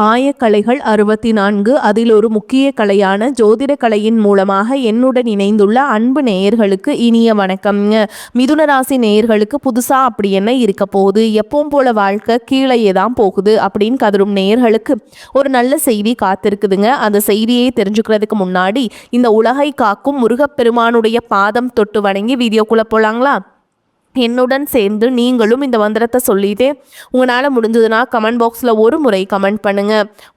ஆயக்கலைகள் 64 அதில் ஒரு முக்கிய கலையான ஜோதிட கலையின் மூலமாக என்னுடன் இணைந்துள்ள அன்பு நேயர்களுக்கு இனிய வணக்கம்ங்க. மிதுன ராசி நேயர்களுக்கு புதுசா அப்படி என்ன இருக்க போகுது, எப்பவும் போல வாழ்க்கை கீழேயே தான் போகுது அப்படின்னு கதரும் நேயர்களுக்கு ஒரு நல்ல செய்தி காத்திருக்குதுங்க. அந்த செய்தியை தெரிஞ்சுக்கிறதுக்கு முன்னாடி இந்த உலகை காக்கும் முருகப்பெருமானுடைய பாதம் தொட்டு வணங்கி வீடியோக்குள்ள போலாங்களா? என்னுடன் சேர்ந்து நீங்களும் இந்த மந்திரத்தை சொல்லிட்டு உங்களால் முடிஞ்சதுன்னா கமெண்ட் பாக்ஸில் ஒரு முறை கமெண்ட் பண்ணுங்க.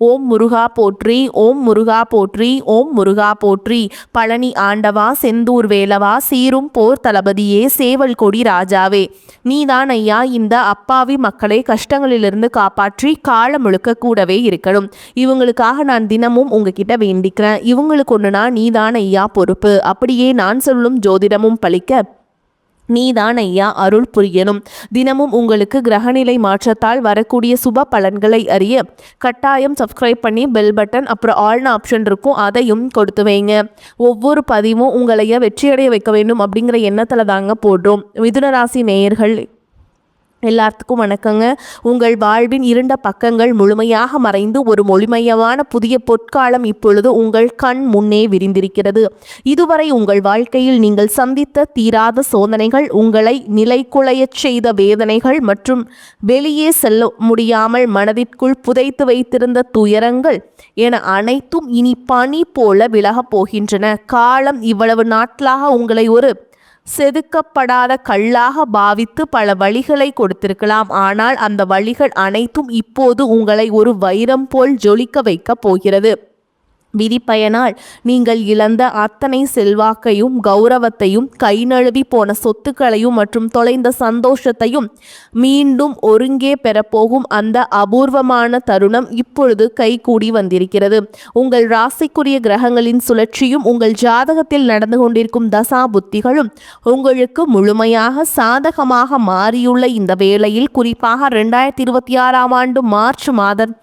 ஓம் முருகா போற்றி, ஓம் முருகா போற்றி, ஓம் முருகா போற்றி. பழனி ஆண்டவா, செந்தூர் வேலவா, சீரும் போர் தளபதியே, சேவல் கொடி ராஜாவே, நீதான் ஐயா இந்த அப்பாவி மக்களை கஷ்டங்களிலிருந்து காப்பாற்றி காலம் முழுக்க கூடவே இருக்கணும். இவங்களுக்காக நான் தினமும் உங்ககிட்ட வேண்டிக்கிறேன். இவங்களுக்கு ஒன்றுனா நீதான் ஐயா பொறுப்பு. அப்படியே நான் சொல்லும் ஜோதிடமும் பலிக்க நீதான் ஐயா அருள் புரியணும். தினமும் உங்களுக்கு கிரகநிலை மாற்றத்தால் வரக்கூடிய சுப பலன்களை அறிய கட்டாயம் சப்ஸ்கிரைப் பண்ணி பெல் பட்டன் அப்புறம் ஆல்னு ஆப்ஷன் இருக்கும், அதையும் கொடுத்து வைங்க. ஒவ்வொரு பதிவும் உங்களைய வெற்றியடைய வைக்க வேண்டும் அப்படிங்கிற எண்ணத்தில் தாங்க போடுறோம். மிதுன ராசி நேயர்கள் எல்லாத்துக்கும் வணக்கங்க. உங்கள் வாழ்வின் இருண்ட பக்கங்கள் முழுமையாக மறைந்து ஒரு ஒளிமயமான புதிய பொற்காலம் இப்பொழுது உங்கள் கண் முன்னே விரிந்திருக்கிறது. இதுவரை உங்கள் வாழ்க்கையில் நீங்கள் சந்தித்த தீராத சோதனைகள், உங்களை நிலைக்குலையச் செய்த வேதனைகள் மற்றும் வெளியே செல்ல முடியாமல் மனதிற்குள் புதைத்து வைத்திருந்த துயரங்கள் என அனைத்தும் இனி பனி போல விலகப் போகின்றன. காலம் இவ்வளவு நாட்களாக உங்களை ஒரு செதுக்கப்படாத கல்லாக பாவித்து பல வழிகளை கொடுத்திருக்கலாம். ஆனால் அந்த வழிகள் அனைத்தும் இப்போது உங்களை ஒரு வைரம் போல் ஜொலிக்க வைக்க போகிறது. விதிப்பயனால் நீங்கள் இழந்த அத்தனை செல்வாக்கையும் கௌரவத்தையும், கை நழுவி போன சொத்துக்களையும் மற்றும் தொலைந்த சந்தோஷத்தையும் மீண்டும் ஒருங்கே பெறப்போகும் அந்த அபூர்வமான தருணம் இப்பொழுது கைகூடி வந்திருக்கிறது. உங்கள் ராசிக்குரிய கிரகங்களின் சுழற்சியும் உங்கள் ஜாதகத்தில் நடந்து கொண்டிருக்கும் தசா புத்திகளும் உங்களுக்கு முழுமையாக சாதகமாக மாறியுள்ள இந்த வேளையில், குறிப்பாக 2026 மார்ச் மாதம்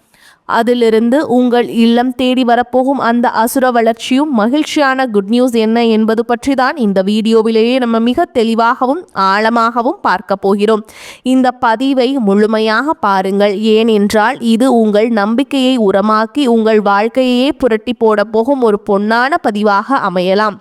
அதிலிருந்து உங்கள் இல்லம் தேடி வரப்போகும் அந்த அசுர வளர்ச்சியும் மகிழ்ச்சியான குட் நியூஸ் என்ன என்பது பற்றி தான் இந்த வீடியோவிலேயே நம்ம மிக தெளிவாகவும் ஆழமாகவும் பார்க்க போகிறோம். இந்த பதிவை முழுமையாக பாருங்கள். ஏனென்றால் இது உங்கள் நம்பிக்கையை உரமாக்கி உங்கள் வாழ்க்கையே புரட்டி போட போகும் ஒரு பொன்னான பதிவாக அமையலாம்.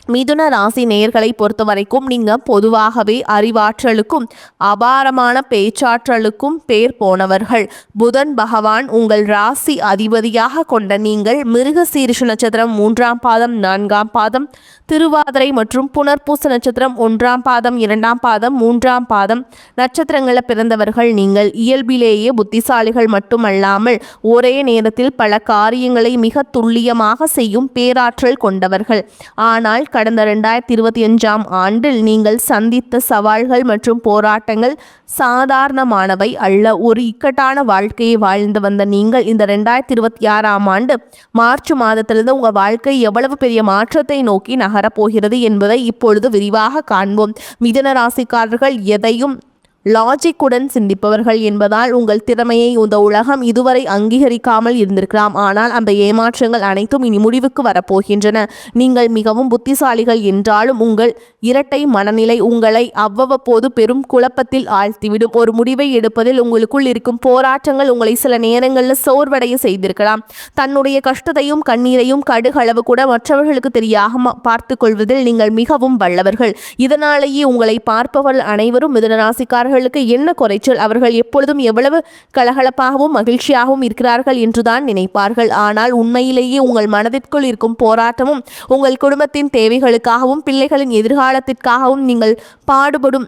மிதுன ராசி நேயர்களை பொறுத்த வரைக்கும் நீங்கள் பொதுவாகவே அறிவாற்றலுக்கும் அபாரமான பேச்சாற்றலுக்கும் பேர் போனவர்கள். புதன் பகவான் உங்கள் ராசி அதிபதியாக கொண்ட நீங்கள் மிருகசீரிஷ நட்சத்திரம் 3ஆம் பாதம் 4ஆம் பாதம், திருவாதிரை மற்றும் புனர்பூச நட்சத்திரம் 1ஆம் பாதம் 2ஆம் பாதம் 3ஆம் பாதம் நட்சத்திரங்களில் பிறந்தவர்கள். நீங்கள் இயல்பிலேயே புத்திசாலிகள் மட்டுமல்லாமல் ஒரே நேரத்தில் பல காரியங்களை மிக துல்லியமாக செய்யும் பேராற்றல் கொண்டவர்கள். ஆனால் கடந்த 2025ஆம் ஆண்டில் நீங்கள் சந்தித்த சவால்கள் மற்றும் போராட்டங்கள் சாதாரணமானவை அல்ல. ஒரு இக்கட்டான வாழ்க்கையை வாழ்ந்து வந்த நீங்கள் இந்த 2026ஆம் ஆண்டு மார்ச் மாதத்திலிருந்து உங்கள் வாழ்க்கை எவ்வளவு பெரிய மாற்றத்தை நோக்கி நகரப்போகிறது என்பதை இப்பொழுது விரிவாக காண்போம். மிதுன ராசிக்காரர்கள் எதையும் லாஜிக்குடன் சிந்திப்பவர்கள் என்பதால் உங்கள் திறமையை இந்த உலகம் இதுவரை அங்கீகரிக்காமல் இருந்திருக்கலாம். ஆனால் அந்த ஏமாற்றங்கள் அனைத்தும் இனி முடிவுக்கு வரப்போகின்றன. நீங்கள் மிகவும் புத்திசாலிகள் என்றாலும் உங்கள் இரட்டை மனநிலை உங்களை அவ்வப்போது பெரும் குழப்பத்தில் ஆழ்த்திவிடும். ஒரு முடிவை எடுப்பதில் உங்களுக்குள் இருக்கும் போராட்டங்கள் உங்களை சில நேரங்களில் சோர்வடைய செய்திருக்கலாம். தன்னுடைய கஷ்டத்தையும் கண்ணீரையும் கடுகளவு கூட மற்றவர்களுக்கு தெரியாம பார்த்து கொள்வதில் நீங்கள் மிகவும் வல்லவர்கள். இதனாலேயே உங்களை பார்ப்பவர்கள் அனைவரும் மிதுன ராசிக்காரர்கள் என்ன குறைச்சல், அவர்கள் எப்பொழுதும் எவ்வளவு கலகலப்பாகவும் மகிழ்ச்சியாகவும் இருக்கிறார்கள் என்றுதான் நினைப்பார்கள். ஆனால் உண்மையிலேயே உங்கள் மனதிற்குள் இருக்கும் போராட்டமும் உங்கள் குடும்பத்தின் தேவைகளுக்காகவும் பிள்ளைகளின் எதிர்காலத்திற்காகவும் நீங்கள் பாடுபடும்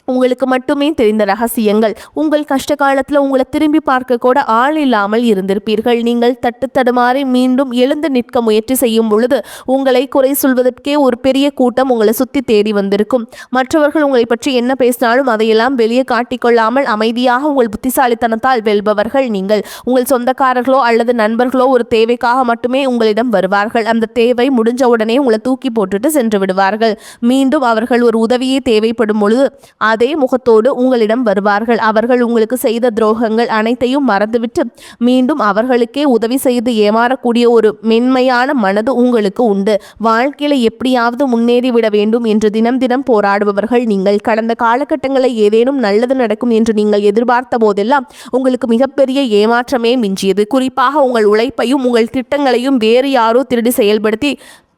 உங்களுக்கு மட்டுமே தெரிந்த ரகசியங்கள். உங்கள் கஷ்ட காலத்தில் உங்களை திரும்பி பார்க்க கூட ஆள் இல்லாமல் இருந்திருப்பீர்கள். நீங்கள் தட்டு தடுமாறி மீண்டும் எழுந்து நிற்க முயற்சி செய்யும் பொழுது உங்களை குறை சொல்வதற்கே ஒரு பெரிய கூட்டம் உங்களை சுற்றி தேடி வந்திருக்கும். மற்றவர்கள் உங்களை பற்றி என்ன பேசினாலும் அதையெல்லாம் வெளியே காட்டிக்கொள்ளாமல் அமைதியாக உங்கள் புத்திசாலித்தனத்தால் வெல்பவர்கள் நீங்கள். உங்கள் சொந்தக்காரர்களோ அல்லது நண்பர்களோ ஒரு தேவைக்காக மட்டுமே உங்களிடம் வருவார்கள். அந்த தேவை முடிஞ்ச உடனே உங்களை தூக்கி போட்டுட்டு சென்று விடுவார்கள். மீண்டும் அவர்கள் ஒரு உதவியே தேவைப்படும் பொழுது அதே முகத்தோடு உங்களிடம் வருவார்கள். அவர்கள் உங்களுக்கு செய்த துரோகங்கள் அனைத்தையும் மறந்துவிட்டு மீண்டும் அவர்களுக்கே உதவி செய்து ஏமாறக்கூடிய ஒரு மென்மையான மனது உங்களுக்கு உண்டு. வாழ்க்கையில எப்படியாவது முன்னேறிவிட வேண்டும் என்று தினம் தினம் போராடுபவர்கள் நீங்கள். கடந்த காலகட்டங்களில் ஏதேனும் நல்லது நடக்கும் என்று நீங்கள் எதிர்பார்த்த போதெல்லாம் உங்களுக்கு மிகப்பெரிய ஏமாற்றமே மிஞ்சியது. குறிப்பாக உங்கள் உழைப்பையும் உங்கள் திட்டங்களையும் வேறு யாரோ திருடி செயல்படுத்தி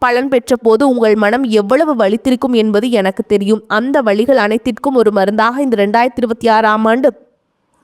பலன் பெற்ற போது உங்கள் மனம் எவ்வளவு வலித்திருக்கும் என்பது எனக்கு தெரியும். அந்த வழிகள் அனைத்திற்கும் ஒரு மருந்தாக இந்த 2026ஆம் ஆண்டு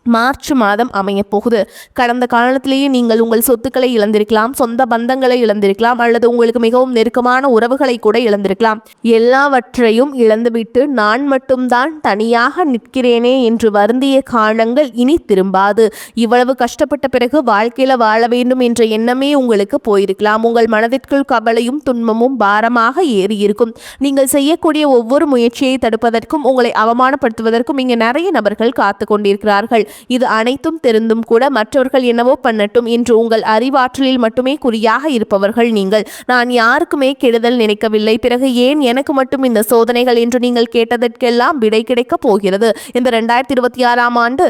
மார்ச் மாதம் அமையப் போகுது. கடந்த காலத்திலேயே நீங்கள் உங்கள் சொத்துக்களை இழந்திருக்கலாம், சொந்த பந்தங்களை இழந்திருக்கலாம், அல்லது உங்களுக்கு மிகவும் நெருக்கமான உறவுகளை கூட இழந்திருக்கலாம். எல்லாவற்றையும் இழந்துவிட்டு நான் மட்டும்தான் தனியாக நிற்கிறேனே என்று வருந்திய காலங்கள் இனி திரும்பாது. இவ்வளவு கஷ்டப்பட்ட பிறகு வாழ்க்கையில வாழ வேண்டும் என்ற எண்ணமே உங்களுக்கு போயிருக்கலாம். உங்கள் மனதிற்குள் கவலையும் துன்பமும் பாரமாக ஏறி இருக்கும். நீங்கள் செய்யக்கூடிய ஒவ்வொரு முயற்சியை தடுப்பதற்கும் உங்களை அவமானப்படுத்துவதற்கும் இங்கே நிறைய நபர்கள் காத்து கொண்டிருக்கிறார்கள். இது அனைத்தும் தெரிந்தும் கூட மற்றவர்கள் என்னவோ பண்ணட்டும் என்று உங்கள் அறிவாற்றலில் மட்டுமே குறியாக இருப்பவர்கள் நீங்கள். நான் யாருக்குமே கெடுதல் நினைக்கவில்லை, பிறகு ஏன் எனக்கு மட்டும் இந்த சோதனைகள் என்று நீங்கள் கேட்டதற்கெல்லாம் விடை கிடைக்கப் போகிறது. இந்த 2026ஆம் ஆண்டு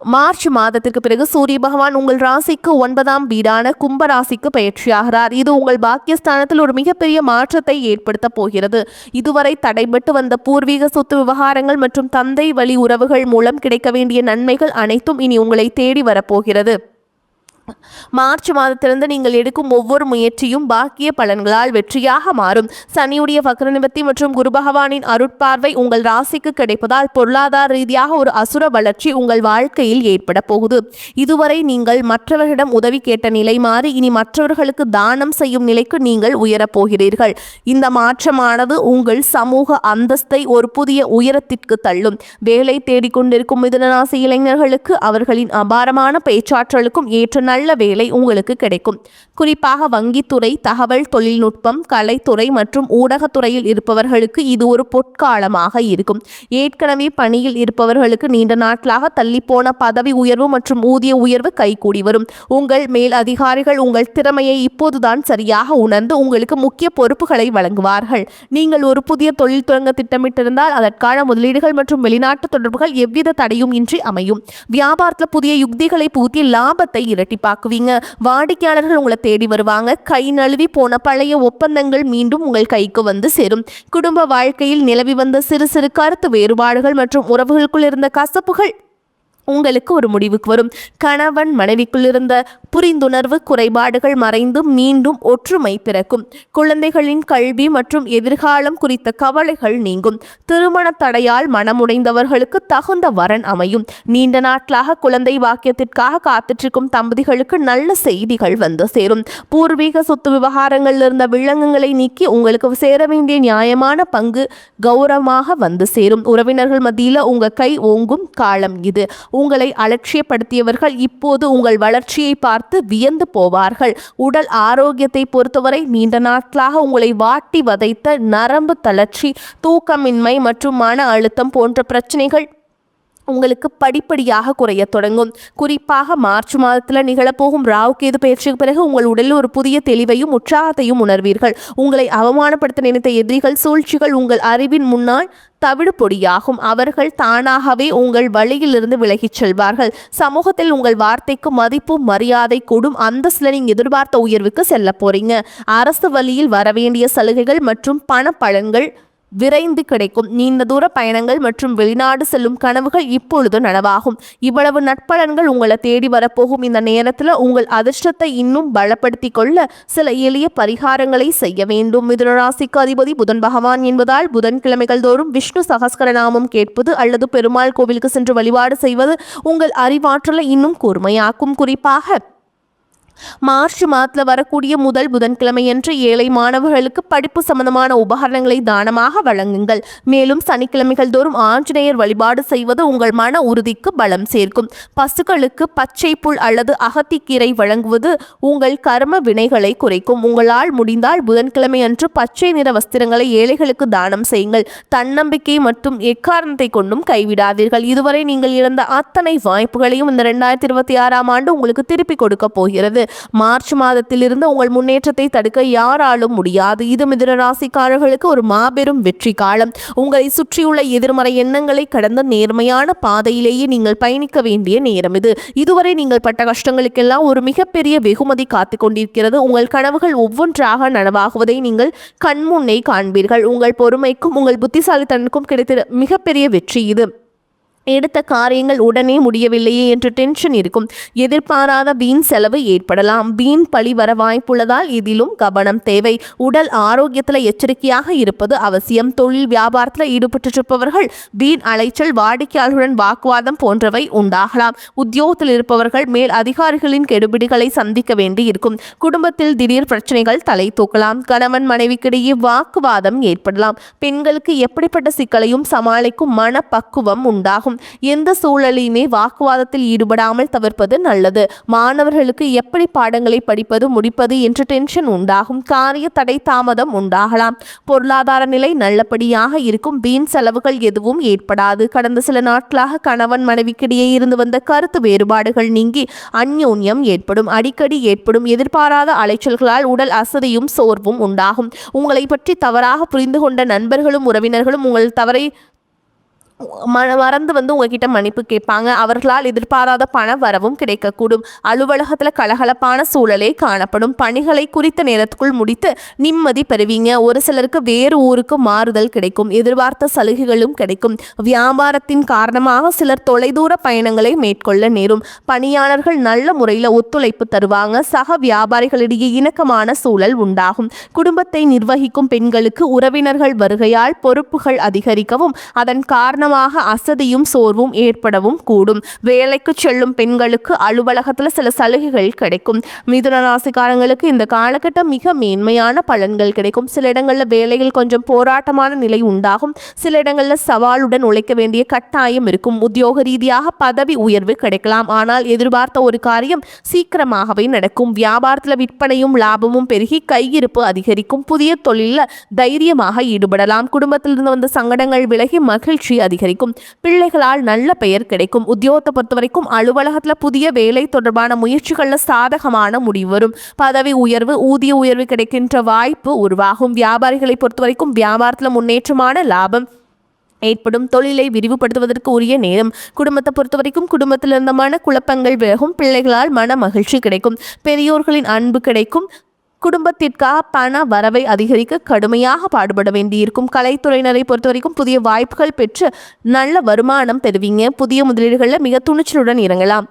மார்ச் மாதத்திற்கு பிறகு சூரிய பகவான் உங்கள் ராசிக்கு 9ஆம் வீடான கும்ப ராசிக்கு பயிற்சியாகிறார். இது உங்கள் பாக்கியஸ்தானத்தில் ஒரு மிகப்பெரிய மாற்றத்தை ஏற்படுத்த போகிறது. இதுவரை தடைபட்டு வந்த பூர்வீக சொத்து விவகாரங்கள் மற்றும் தந்தை வழி உறவுகள் மூலம் கிடைக்க வேண்டிய நன்மைகள் அனைத்தும் இனி உங்களை தேடி வரப்போகிறது. மார்ச் மாதத்திலிருந்து நீங்கள் எடுக்கும் ஒவ்வொரு முயற்சியும் பாக்கிய பலன்களால் வெற்றியாக மாறும். சனியுடைய வக்ர நிவர்த்தி மற்றும் குரு பகவானின் அருட்பார்வை உங்கள் ராசிக்கு கிடைப்பதால் பொருளாதார ரீதியாக ஒரு அசுர வளர்ச்சி உங்கள் வாழ்க்கையில் ஏற்பட போகுது. இதுவரை நீங்கள் மற்றவர்களிடம் உதவி கேட்ட நிலை மாறி இனி மற்றவர்களுக்கு தானம் செய்யும் நிலைக்கு நீங்கள் உயரப் போகிறீர்கள். இந்த மாற்றமானது உங்கள் சமூக அந்தஸ்தை ஒரு புதிய உயரத்திற்கு தள்ளும். வேலை தேடிக்கொண்டிருக்கும் மிதுன ராசி இளைஞர்களுக்கு அவர்களின் அபாரமான பேச்சாற்றலுக்கும் ஏற்ற நல்ல வேலை உங்களுக்கு கிடைக்கும். குறிப்பாக வங்கித்துறை, தகவல் தொழில்நுட்பம், கலைத்துறை மற்றும் ஊடகத்துறையில் இருப்பவர்களுக்கு இது ஒரு பொற்காலமாக இருக்கும். ஏற்கனவே பணியில் இருப்பவர்களுக்கு நீண்ட நாட்களாக தள்ளிப்போன பதவி உயர்வு மற்றும் ஊதிய உயர்வு கைகூடி வரும். உங்கள் மேல் அதிகாரிகள் உங்கள் திறமையை இப்போதுதான் சரியாக உணர்ந்து உங்களுக்கு முக்கிய பொறுப்புகளை வழங்குவார்கள். நீங்கள் ஒரு புதிய தொழில் தொடங்க திட்டமிட்டிருந்தால் அதற்கான முதலீடுகள் மற்றும் வெளிநாட்டு தொடர்புகள் எவ்வித தடையும் இன்றி அமையும். வியாபாரத்தில் புதிய யுக்திகளை பூத்தி லாபத்தை இரட்டிப்பாக்குவீங்க. வாடிக்கையாளர்கள் உங்களை தேடி வருவாங்க. கை நழுவி போன பழைய ஒப்பந்தங்கள் மீண்டும் உங்கள் கைக்கு வந்து சேரும். குடும்ப வாழ்க்கையில் நிலவி வந்த சிறு சிறு கருத்து வேறுபாடுகள் மற்றும் உறவுகளுக்குள் இருந்த கசப்புகள் உங்களுக்கு ஒரு முடிவுக்கு வரும். கணவன் மனைவிக்குள் இருந்த புரிந்துணர்வு குறைபாடுகள் மறைந்து மீண்டும் ஒற்றுமை பிறக்கும். குழந்தைகளின் கல்வி மற்றும் எதிர்காலம் குறித்த கவலைகள் நீங்கும். திருமண தடையால் மனமுடைந்தவர்களுக்கு தகுந்த வரன் அமையும். நீண்ட நாட்களாக குழந்தை வாக்கியத்திற்காக காத்திருக்கும் தம்பதிகளுக்கு நல்ல செய்திகள் வந்து சேரும். பூர்வீக சொத்து விவகாரங்களில் இருந்த வில்லங்கங்களை நீக்கி உங்களுக்கு சேர வேண்டிய நியாயமான பங்கு கௌரவமாக வந்து சேரும். உறவினர்கள் மத்தியில் உங்க கை ஓங்கும் காலம் இது. உங்களை அலட்சியப்படுத்தியவர்கள் இப்போது உங்கள் வளர்ச்சியை பார்த்து வியந்து போவார்கள். உடல் ஆரோக்கியத்தை பொறுத்தவரை நீண்ட நாட்களாக உங்களை வாட்டி வதைத்த நரம்பு தளர்ச்சி, தூக்கமின்மை மற்றும் மன அழுத்தம் போன்ற பிரச்சனைகள் உங்களுக்கு படிப்படியாக குறைய தொடங்கும். குறிப்பாக மார்ச் மாதத்தில் நிகழப்போகும் ராகு கேது பயிற்சிக்கு பிறகு உங்கள் உடலில் ஒரு புதிய தெளிவையும் உற்சாகத்தையும் உணர்வீர்கள். உங்களை அவமானப்படுத்த நினைத்த எதிரிகள், சூழ்ச்சிகள் உங்கள் அறிவின் முன்னால் தவிடு பொடியாகும். அவர்கள் தானாகவே உங்கள் வழியிலிருந்து விலகிச் செல்வார்கள். சமூகத்தில் உங்கள் வார்த்தைக்கு மதிப்பு மரியாதை கூடும். அந்தஸ்தில் நீங்கள் எதிர்பார்த்த உயர்வுக்கு செல்ல போறீங்க. அரசு வழியில் வரவேண்டிய சலுகைகள் மற்றும் பண பலன்கள் விரைந்து கிடைக்கும். நீண்ட தூர பயணங்கள் மற்றும் வெளிநாடு செல்லும் கனவுகள் இப்பொழுது நனவாகும். இவ்வளவு நட்பலன்கள் உங்களை தேடி வரப்போகும் இந்த நேரத்தில் உங்கள் அதிர்ஷ்டத்தை இன்னும் பலப்படுத்தி கொள்ள சில எளிய பரிகாரங்களை செய்ய வேண்டும். மிதுன ராசிக்கு அதிபதி புதன் பகவான் என்பதால் புதன்கிழமைகள் தோறும் விஷ்ணு சகஸ்கரநாமம் கேட்பது அல்லது பெருமாள் கோவிலுக்கு சென்று வழிபாடு செய்வது உங்கள் அறிவாற்றலை இன்னும் கூர்மையாக்கும். குறிப்பாக மார்ச் மாதத்தில் வரக்கூடிய முதல் புதன்கிழமையன்று ஏழை மாணவர்களுக்கு படிப்பு சம்பந்தமான உபகரணங்களை தானமாக வழங்குங்கள். மேலும் சனிக்கிழமைகள் தோறும் ஆஞ்சநேயர் வழிபாடு செய்வது உங்கள் மன உறுதிக்கு பலம் சேர்க்கும். பசுக்களுக்கு பச்சை புல் அல்லது அகத்திக்கீரை வழங்குவது உங்கள் கர்ம வினைகளை குறைக்கும். உங்களால் முடிந்தால் புதன்கிழமை அன்று பச்சை நிற வஸ்திரங்களை ஏழைகளுக்கு தானம் செய்யுங்கள். தன்னம்பிக்கை மற்றும் எக்காரணத்தை கொண்டும் கைவிடாதீர்கள். இதுவரை நீங்கள் இழந்த அத்தனை வாய்ப்புகளையும் இந்த 2026ஆம் ஆண்டு உங்களுக்கு திருப்பி கொடுக்க போகிறது. மார்ச் மாதத்திலிருந்து உங்கள் முன்னேற்றத்தை தடுக்க யாராலும் முடியாது. இது மிதுன ராசிக்காரர்களுக்கு ஒரு மாபெரும் வெற்றி காலம். உங்களை சுற்றியுள்ள எதிர்மறை எண்ணங்களை கடந்த நேர்மையான பாதையிலேயே நீங்கள் பயணிக்க வேண்டிய நேரம் இது. இதுவரை நீங்கள் பட்ட கஷ்டங்களுக்கெல்லாம் ஒரு மிகப்பெரிய வெகுமதி காத்து கொண்டிருக்கிறது. உங்கள் கனவுகள் ஒவ்வொன்றாக நனவாகுவதை நீங்கள் கண்முன்னே காண்பீர்கள். உங்கள் பொறுமைக்கும் உங்கள் புத்திசாலித்தனக்கும் கிடைத்த மிகப்பெரிய வெற்றி இது. எடுத்த காரியங்கள் உடனே முடியவில்லையே என்று டென்ஷன் இருக்கும். எதிர்பாராத வீண் செலவு ஏற்படலாம். வீண் பழி வர வாய்ப்புள்ளதால் இதிலும் கவனம் தேவை. உடல் ஆரோக்கியத்தில் எச்சரிக்கையாக இருப்பது அவசியம். தொழில் வியாபாரத்தில் ஈடுபட்டிருப்பவர்கள் வீண் அலைச்சல், வாடிக்கையாளர்களுடன் வாக்குவாதம் போன்றவை உண்டாகலாம். உத்தியோகத்தில் இருப்பவர்கள் மேல் அதிகாரிகளின் கெடுபிடிகளை சந்திக்க வேண்டி இருக்கும். குடும்பத்தில் திடீர் பிரச்சனைகள் தலை தூக்கலாம். கணவன் மனைவிக்கிடையே வாக்குவாதம் ஏற்படலாம். பெண்களுக்கு எப்படிப்பட்ட சிக்கலையும் சமாளிக்கும் மனப்பக்குவம் உண்டாகும். எந்த சூழலையுமே வாக்குவாதத்தில் ஈடுபடாமல் தவிர்ப்பது நல்லது. மாணவர்களுக்கு எப்படி பாடங்களை படிப்பது முடிப்பது என்று டென்ஷன் உண்டாகும். காரிய தடை தாமதம் உண்டாகலாம். பொருளாதார நிலை நல்லபடியாக இருக்கும். வீண் செலவுகள் எதுவும் ஏற்படாது. கடந்த சில நாட்களாக கணவன் மனைவிக்கிடையே இருந்து வந்த கருத்து வேறுபாடுகள் நீங்கி அந்யோன்யம் ஏற்படும். அடிக்கடி ஏற்படும் எதிர்பாராத அலைச்சல்களால் உடல் அசதியும் சோர்வும் உண்டாகும். உங்களை பற்றி தவறாக புரிந்து கொண்ட நண்பர்களும் உறவினர்களும் உங்கள் தவறை மறந்து உங்ககிட்ட மன்னிப்பு கேட்பாங்க. அவர்களால் எதிர்பாராத பண வரவும் கிடைக்கக்கூடும். அலுவலகத்தில் கலகலப்பான சூழலே காணப்படும். பணிகளை குறித்த நேரத்துக்குள் முடித்து நிம்மதி பெறுவீங்க. ஒரு சிலருக்கு வேறு ஊருக்கு மாறுதல் கிடைக்கும். எதிர்பார்த்த சலுகைகளும் கிடைக்கும். வியாபாரத்தின் காரணமாக சிலர் தொலைதூர பயணங்களை மேற்கொள்ள நேரும். பணியாளர்கள் நல்ல முறையில் ஒத்துழைப்பு தருவாங்க. சக வியாபாரிகளிடையே இணக்கமான சூழல் உண்டாகும். குடும்பத்தை நிர்வகிக்கும் பெண்களுக்கு உறவினர்கள் வருகையால் பொறுப்புகள் அதிகரிக்கவும் அதன் காரணமாக அசதியும் சோர்வும் ஏற்படவும் கூடும். வேலைக்கு செல்லும் பெண்களுக்கு அலுவலகத்தில் சில சலுகைகள் கிடைக்கும். மிதுன ராசிக்காரங்களுக்கு இந்த காலகட்டம் மிக மேன்மையான பலன்கள் கிடைக்கும். சில இடங்களில் வேலையில் கொஞ்சம் போராட்டமான நிலை உண்டாகும். சில இடங்களில் சவாலுடன் உழைக்க வேண்டிய கட்டாயம் இருக்கும். உத்தியோக ரீதியாக பதவி உயர்வு கிடைக்கலாம். ஆனால் எதிர்பார்த்த ஒரு காரியம் சீக்கிரமாகவே நடக்கும். வியாபாரத்தில் விற்பனையும் லாபமும் பெருகி கையிருப்பு அதிகரிக்கும். புதிய தொழிலில் தைரியமாக ஈடுபடலாம். குடும்பத்திலிருந்து வந்த சங்கடங்கள் விலகி மகிழ்ச்சி அதிகரிக்கும். பிள்ளைகளால் நல்ல பெயர் கிடைக்கும். உத்தியோகத்தை பொறுத்தவரைக்கும் அலுவலகத்தில் புதிய வேலை தொடர்பான முயற்சிகளில் சாதகமான முடிவு வரும். பதவி உயர்வு, ஊதிய உயர்வு கிடைக்கின்ற வாய்ப்பு உருவாகும். வியாபாரிகளை பொறுத்தவரைக்கும் வியாபாரத்தில் முன்னேற்றமான லாபம் ஏற்படும். தொழிலை விரிவுபடுத்துவதற்கு உரிய நேரம். குடும்பத்தை பொறுத்தவரைக்கும் குடும்பத்தில் இருந்த மன குழப்பங்கள் விலகும். பிள்ளைகளால் மன மகிழ்ச்சி கிடைக்கும். பெரியோர்களின் அன்பு கிடைக்கும். குடும்பத்திற்காக பண வரவை அதிகரிக்க கடுமையாக பாடுபட வேண்டியிருக்கும். கலைத்துறையினரை பொறுத்தவரைக்கும் புதிய வாய்ப்புகள் பெற்று நல்ல வருமானம் பெறுவீங்க. புதிய முதலீடுகளில் மிக துணிச்சலுடன் இறங்கலாம்.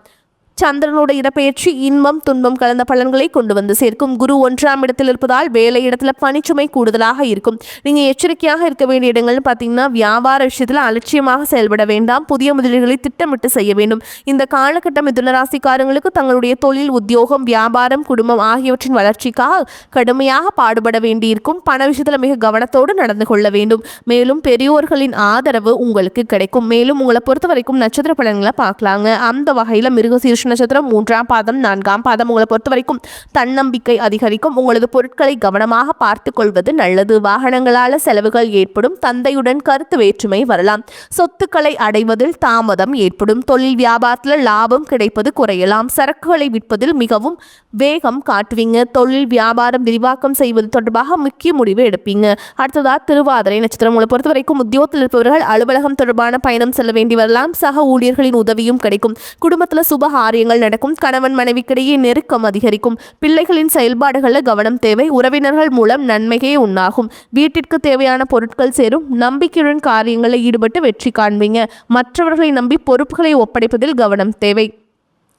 சந்திரனோட இடப்பெயர்ச்சி இன்பம் துன்பம் கலந்த பலன்களை கொண்டு வந்து சேர்க்கும். குரு 1ஆம் இடத்தில் இருப்பதால் வேலை இடத்துல பணிச்சுமை கூடுதலாக இருக்கும். நீங்கள் எச்சரிக்கையாக இருக்க வேண்டிய இடங்கள்னு பார்த்தீங்கன்னா வியாபார விஷயத்தில் அலட்சியமாக செயல்பட வேண்டாம். புதிய முதலீடுகளை திட்டமிட்டு செய்ய வேண்டும். இந்த காலகட்டம் மிதுன ராசிக்காரங்களுக்கு தங்களுடைய தொழில், உத்தியோகம், வியாபாரம், குடும்பம் ஆகியவற்றின் வளர்ச்சிக்காக கடுமையாக பாடுபட வேண்டியிருக்கும். பண விஷயத்தில் மிக கவனத்தோடு நடந்து கொள்ள வேண்டும். மேலும் பெரியோர்களின் ஆதரவு உங்களுக்கு கிடைக்கும். மேலும் உங்களை பொறுத்த வரைக்கும் நட்சத்திர பலன்களை பார்க்கலாங்க. அந்த வகையில் மிருகசீரிஷ நட்சத்திரம் 3ஆம் பாதம் 4ஆம் பாதம் உங்களை பொறுத்த வரைக்கும் தன்னம்பிக்கை அதிகரிக்கும். உங்களது பொருட்களை கவனமாக பார்த்து கொள்வது நல்லது. வாகனங்களால் செலவுகள் ஏற்படும். தந்தையுடன் கருத்து வேற்றுமை வரலாம். சொத்துக்களை அடைவதில் தாமதம் ஏற்படும். தொழில் வியாபாரத்தில் லாபம் கிடைப்பது குறையலாம். சரக்குகளை விற்பதில் மிகவும் வேகம் காட்டுவீங்க. தொழில் வியாபாரம் விரிவாக்கம் செய்வது தொடர்பாக முக்கிய முடிவு எடுப்பீங்க. அடுத்ததா திருவாதிரை நட்சத்திரம் உங்களை பொறுத்த வரைக்கும் உத்தியோகத்தில் இருப்பவர்கள் அலுவலகம் தொடர்பான பயணம் செல்ல வேண்டி வரலாம். சக ஊழியர்களின் உதவியும் கிடைக்கும். குடும்பத்தில் சுப காரியங்கள் நடக்கும். கணவன் மனைவிக்கிடையே நெருக்கம் அதிகரிக்கும். பிள்ளைகளின் செயல்பாடுகளில் கவனம் தேவை. உறவினர்கள் மூலம் நன்மையே உண்டாகும். வீட்டிற்கு தேவையான பொருட்கள் சேரும். நம்பிக்கையுடன் காரியங்களில் ஈடுபட்டு வெற்றி காண்பீங்க. மற்றவர்களை நம்பி பொறுப்புகளை ஒப்படைப்பதில் கவனம் தேவை.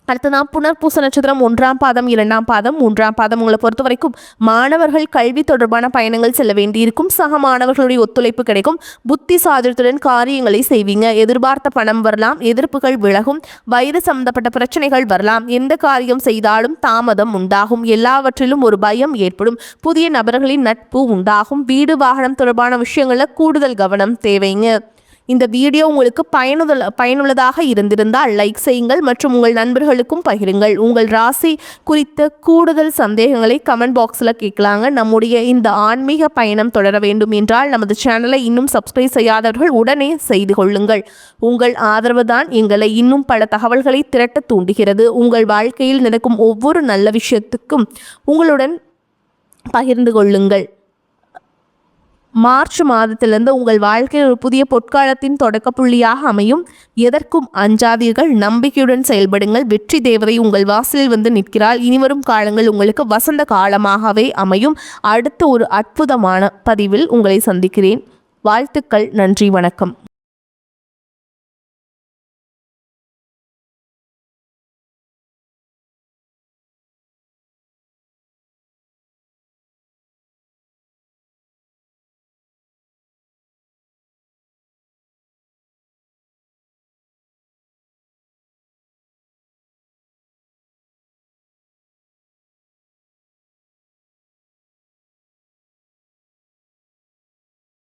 அடுத்ததான் புனர்பூச நட்சத்திரம் 1ஆம் பாதம் 2ஆம் பாதம் 3ஆம் பாதம் உங்களை பொறுத்த வரைக்கும் மாணவர்கள் கல்வி தொடர்பான பயணங்கள் செல்ல வேண்டியிருக்கும். சக மாணவர்களுடைய ஒத்துழைப்பு கிடைக்கும். புத்தி சாதுரியத்துடன் காரியங்களை செய்வீங்க. எதிர்பார்த்த பணம் வரலாம். எதிர்ப்புகள் விலகும். வயது சம்பந்தப்பட்ட பிரச்சனைகள் வரலாம். எந்த காரியம் செய்தாலும் தாமதம் உண்டாகும். எல்லாவற்றிலும் ஒரு பயம் ஏற்படும். புதிய நபர்களின் நட்பு உண்டாகும். வீடு வாகனம் தொடர்பான விஷயங்களில் கூடுதல் கவனம் தேவைங்க. இந்த வீடியோ உங்களுக்கு பயனுள்ளதாக இருந்திருந்தால் லைக் செய்யுங்கள் மற்றும் உங்கள் நண்பர்களுக்கும் பகிருங்கள். உங்கள் ராசி குறித்த கூடுதல் சந்தேகங்களை கமெண்ட் பாக்ஸில் கேட்கலாங்க. நம்முடைய இந்த ஆன்மீக பயணம் தொடர வேண்டும் என்றால் நமது சேனலை இன்னும் சப்ஸ்கிரைப் செய்யாதவர்கள் உடனே செய்து கொள்ளுங்கள். உங்கள் ஆதரவு தான் எங்களை இன்னும் பல தகவல்களை திரட்ட தூண்டுகிறது. உங்கள் வாழ்க்கையில் நடக்கும் ஒவ்வொரு நல்ல விஷயத்துக்கும் உங்களுடன் பகிர்ந்து கொள்ளுங்கள். மார்ச் மாதத்திலிருந்து உங்கள் வாழ்க்கையில் ஒரு புதிய பொற்காலத்தின் தொடக்க புள்ளியாக அமையும். எதற்கும் அஞ்சாதீர்கள், நம்பிக்கையுடன் செயல்படுங்கள். வெற்றி தேவதை உங்கள் வாசலில் வந்து நிற்கிறாள். இனிவரும் காலங்கள் உங்களுக்கு வசந்த காலமாகவே அமையும். அடுத்த ஒரு அற்புதமான பதிவில் உங்களை சந்திக்கிறேன். வாழ்த்துக்கள். நன்றி, வணக்கம்.